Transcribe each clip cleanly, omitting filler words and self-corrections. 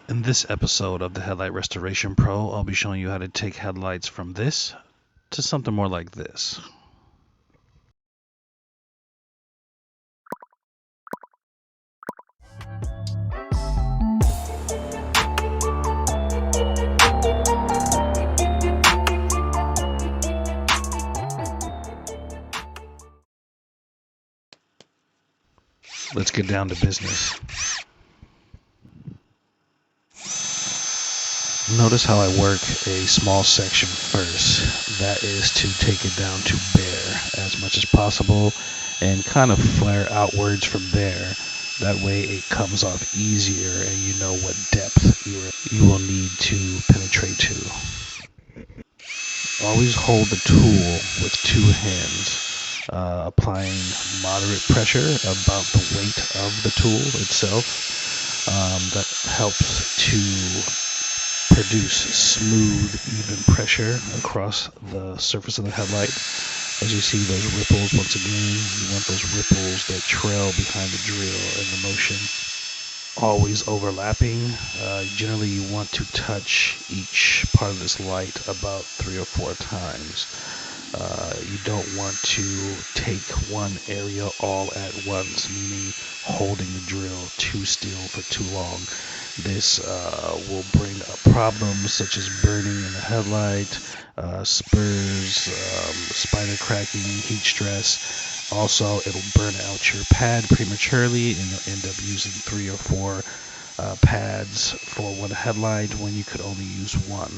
In this episode of the Headlight Restoration Pro, I'll be showing you how to take headlights from this to something more like this. Let's get down to business. Notice how I work a small section first. That is to take it down to bare as much as possible and kind of flare outwards from there. That way it comes off easier and you know what depth you will need to penetrate to. Always hold the tool with two hands, applying moderate pressure about the weight of the tool itself. That helps to produce smooth, even pressure across the surface of the headlight. As you see those ripples, once again, you want those ripples that trail behind the drill and the motion. Always overlapping. Generally, you want to touch each part of this light about 3 or 4 times. You don't want to take one area all at once, meaning holding the drill too still for too long. This will bring up problems such as burning in the headlight, spurs, spider cracking, heat stress. Also, it'll burn out your pad prematurely and you'll end up using 3 or 4 pads for one headlight when you could only use one.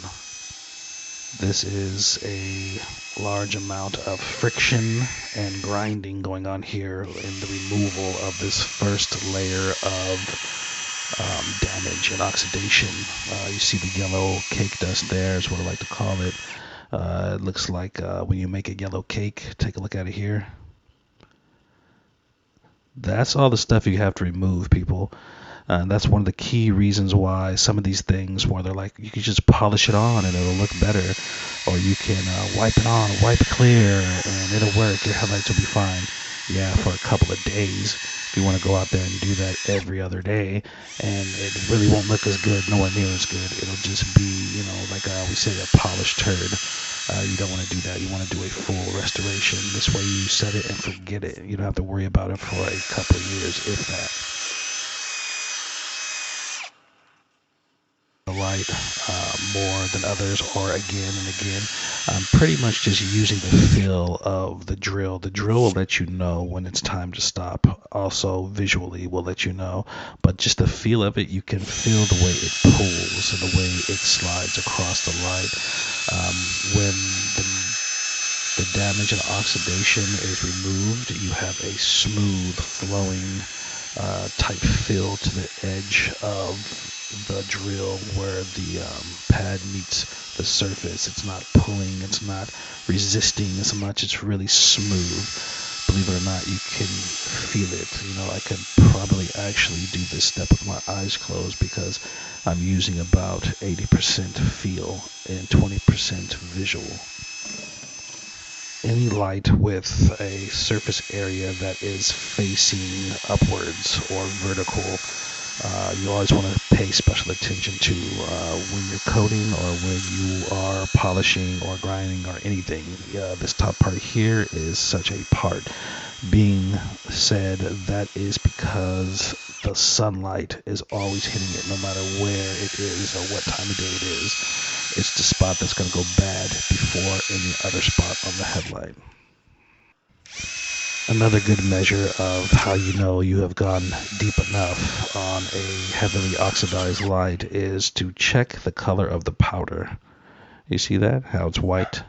This is a large amount of friction and grinding going on here in the removal of this first layer of damage and oxidation. You see the yellow cake dust there is what I like to call it. It looks like when you make a yellow cake. Take a look at it here. That's all the stuff you have to remove, people. And that's one of the key reasons why some of these things where they're like, you can just polish it on and it'll look better. Or you can wipe it on, wipe it clear, and it'll work. Your headlights will be fine. Yeah, for a couple of days. If you want to go out there and do that every other day, and it really won't look as good, nowhere near as good. It'll just be, like I always say, a polished turd. You don't want to do that. You want to do a full restoration. This way you set it and forget it. You don't have to worry about it for a couple of years, if that. Light more than others, or again and again. I'm pretty much just using the feel of the drill. The drill will let you know when it's time to stop. Also, visually will let you know, but just the feel of it, you can feel the way it pulls and the way it slides across the light. When the damage and oxidation is removed, you have a smooth flowing type feel to the edge of the drill where the pad meets the surface. It's not pulling, it's not resisting as much, it's really smooth. Believe it or not, you can feel it. I could probably actually do this step with my eyes closed because I'm using about 80% feel and 20% visual. Any light with a surface area that is facing upwards or vertical, you always want to pay special attention to when you're coating or when you are polishing or grinding or anything. This top part here is such a part. Being said, that is because the sunlight is always hitting it no matter where it is or what time of day it is. It's the spot that's going to go bad before any other spot on the headlight. Another good measure of how you know you have gone deep enough on a heavily oxidized light is to check the color of the powder. You see that? How it's white?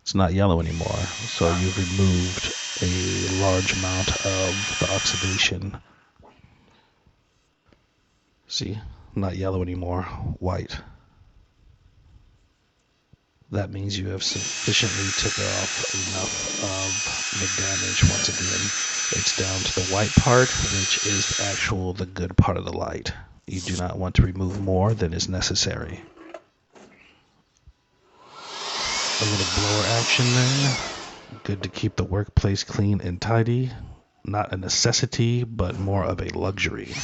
It's not yellow anymore. So you've removed a large amount of the oxidation. See? Not yellow anymore. White. That means you have sufficiently taken off enough of the damage. Once again, it's down to the white part, which is the good part of the light. You do not want to remove more than is necessary. A little blower action then. Good to keep the workplace clean and tidy. Not a necessity, but more of a luxury.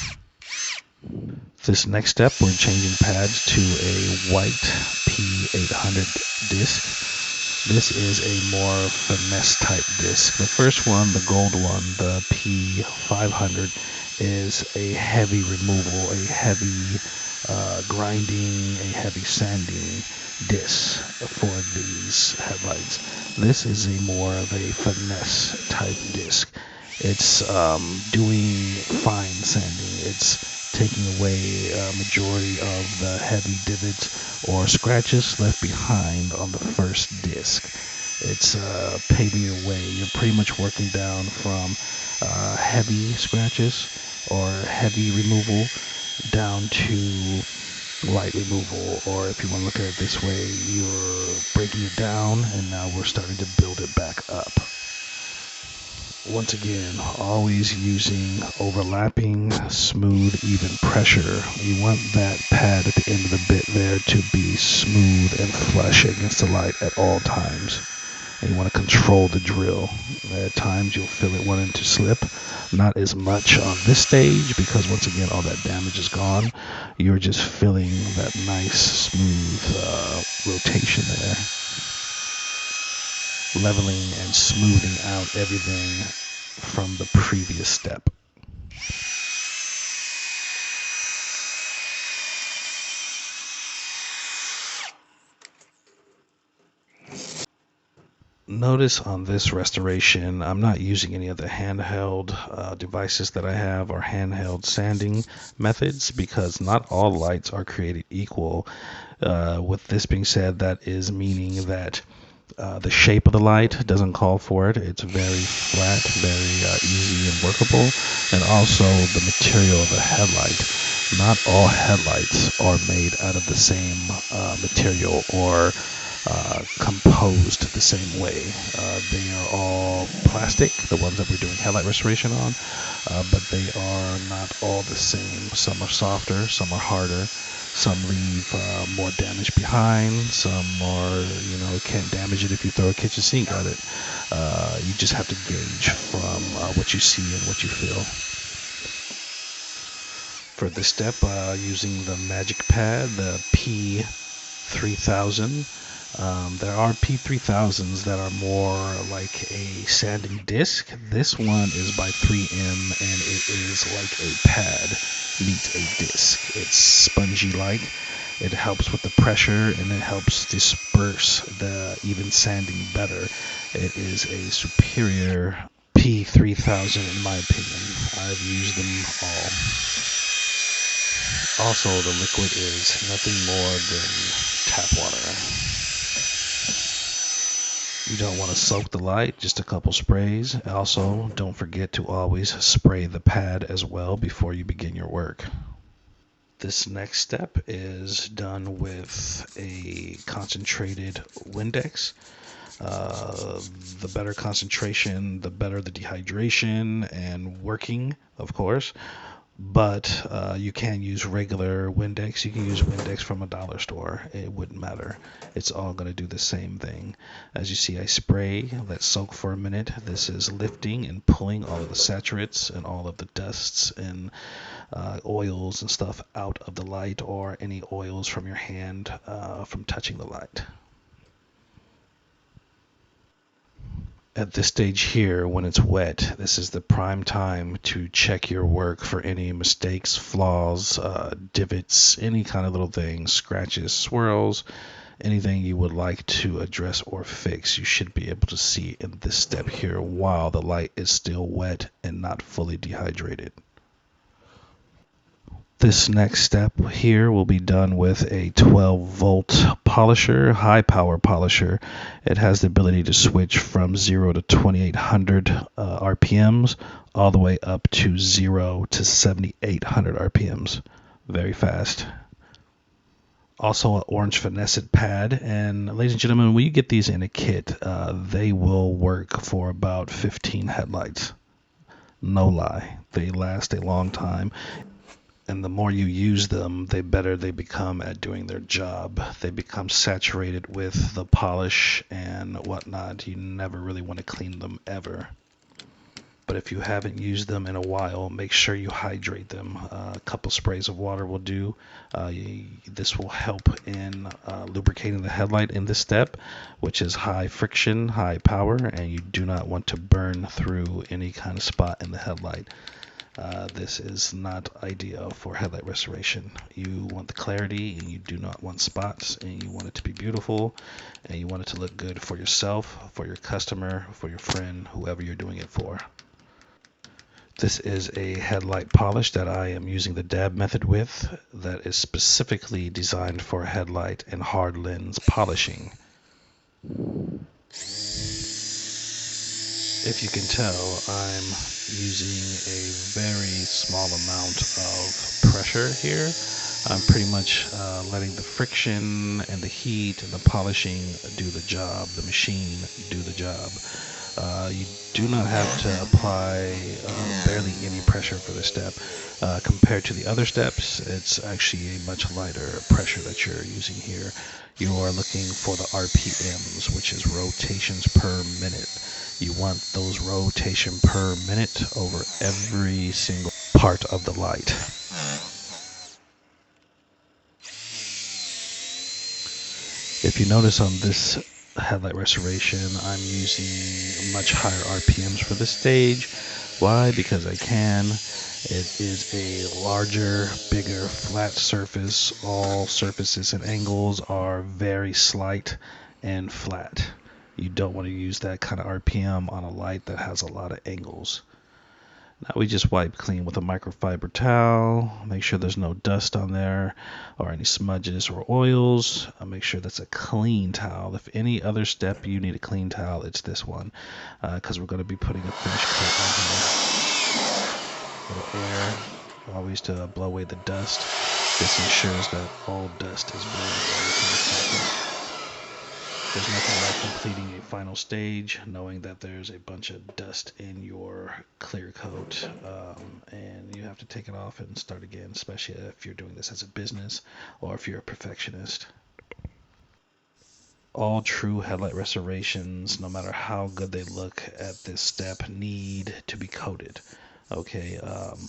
This next step, we're changing pads to a white P800 disc. This is a more finesse type disc. The first one, the gold one, the P500, is a heavy removal, a heavy grinding, a heavy sanding disc for these headlights. This is a more of a finesse type disc. It's doing fine sanding. It's taking away a majority of the heavy divots or scratches left behind on the first disc. It's paving your way. You're pretty much working down from heavy scratches or heavy removal down to light removal, or if you want to look at it this way, you're breaking it down and now we're starting to build it back up. Once again, always using overlapping, smooth, even pressure. You want that pad at the end of the bit there to be smooth and flush against the light at all times. And you want to control the drill. At times you'll feel it wanting to slip. Not as much on this stage because once again all that damage is gone. You're just feeling that nice smooth rotation there. Leveling and smoothing out everything from the previous step. Notice on this restoration, I'm not using any of the handheld devices that I have or handheld sanding methods because not all lights are created equal. With this being said, that is meaning that the shape of the light doesn't call for it. It's very flat, very easy and workable. And also the material of the headlight. Not all headlights are made out of the same material or composed the same way. They are all plastic, the ones that we're doing headlight restoration on, but they are not all the same. Some are softer, some are harder. Some leave more damage behind. Some are, can't damage it if you throw a kitchen sink at it. You just have to gauge from what you see and what you feel. For this step, using the magic pad, the P3000. There are P3000s that are more like a sanding disc. This one is by 3M and it is like a pad meets a disc. It's spongy-like. It helps with the pressure and it helps disperse the even sanding better. It is a superior P3000 in my opinion. I've used them all. Also, the liquid is nothing more than tap water. You don't want to soak the light, just a couple sprays. Also, don't forget to always spray the pad as well before you begin your work. This next step is done with a concentrated Windex. The better concentration, the better the dehydration and working, of course. But you can use regular Windex. You can use Windex from a dollar store. It wouldn't matter. It's all going to do the same thing. As you see, I spray, let soak for a minute. This is lifting and pulling all of the saturates and all of the dusts and oils and stuff out of the light, or any oils from your hand from touching the light. At this stage here, when it's wet, this is the prime time to check your work for any mistakes, flaws, divots, any kind of little things, scratches, swirls, anything you would like to address or fix. You should be able to see in this step here while the light is still wet and not fully dehydrated. This next step here will be done with a 12-volt polisher, high power polisher. It has the ability to switch from 0 to 2800 RPMs all the way up to 0 to 7800 RPMs. Very fast. Also an orange finesse pad, and ladies and gentlemen, when you get these in a kit, they will work for about 15 headlights. No lie, they last a long time. And the more you use them, the better they become at doing their job. They become saturated with the polish and whatnot. You never really want to clean them ever. But if you haven't used them in a while, make sure you hydrate them. A couple sprays of water will do. This will help in lubricating the headlight in this step, which is high friction, high power, and you do not want to burn through any kind of spot in the headlight. This is not ideal for headlight restoration. You want the clarity, and you do not want spots, and you want it to be beautiful, and you want it to look good for yourself, for your customer, for your friend, whoever you're doing it for. This is a headlight polish that I am using the dab method with, that is specifically designed for headlight and hard lens polishing. If you can tell, I'm using a very small amount of pressure here. I'm pretty much letting the friction and the heat and the polishing do the job, the machine do the job. You do not have to apply barely any pressure for this step. Compared to the other steps, it's actually a much lighter pressure that you're using here. You are looking for the RPMs, which is rotations per minute. You want those rotation per minute over every single part of the light. If you notice on this headlight restoration, I'm using much higher RPMs for this stage. Why? Because I can. It is a larger, bigger, flat surface. All surfaces and angles are very slight and flat. You don't want to use that kind of RPM on a light that has a lot of angles. Now we just wipe clean with a microfiber towel. Make sure there's no dust on there or any smudges or oils. Make sure that's a clean towel. If any other step you need a clean towel, it's this one, because we're going to be putting a finish coat on here. Little air, always to blow away the dust. This ensures that all dust is blown away from the surface. There's nothing like completing a final stage, knowing that there's a bunch of dust in your clear coat, and you have to take it off and start again, especially if you're doing this as a business or if you're a perfectionist. All true headlight restorations, no matter how good they look at this step, need to be coated. Okay,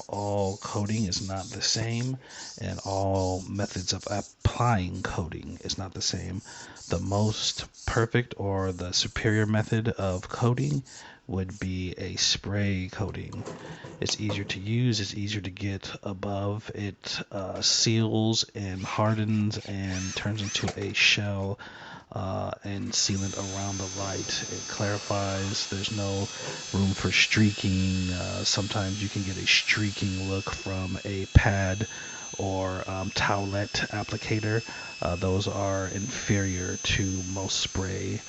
all coating is not the same, and all methods of applying coating is not the same. The most perfect or the superior method of coating would be a spray coating. It's easier to use, it's easier to get above. It seals and hardens and turns into a shell and sealant around the light. It clarifies. There's no room for streaking. Sometimes you can get a streaking look from a pad or towelette applicator. Those are inferior to most spray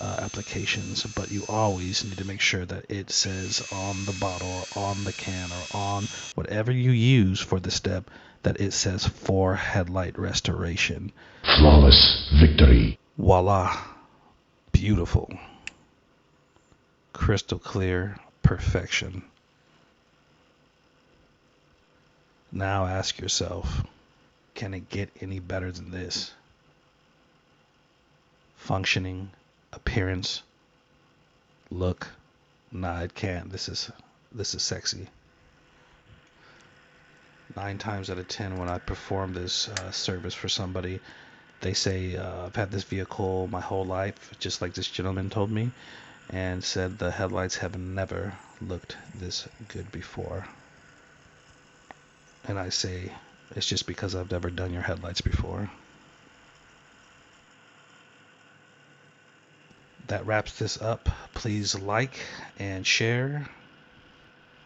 applications, but you always need to make sure that it says on the bottle or on the can or on whatever you use for the step that it says for headlight restoration. Flawless victory. Voila. Beautiful. Crystal clear. Perfection. Now ask yourself, can it get any better than this? Functioning, appearance, look. Nah, it can't. This is sexy. 9 times out of 10 when I perform this service for somebody, they say, I've had this vehicle my whole life, just like this gentleman told me, and said the headlights have never looked this good before. And I say, it's just because I've never done your headlights before. That wraps this up. Please like and share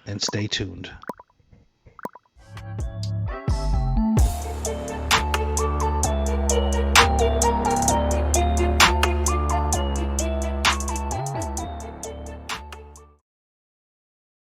and stay tuned.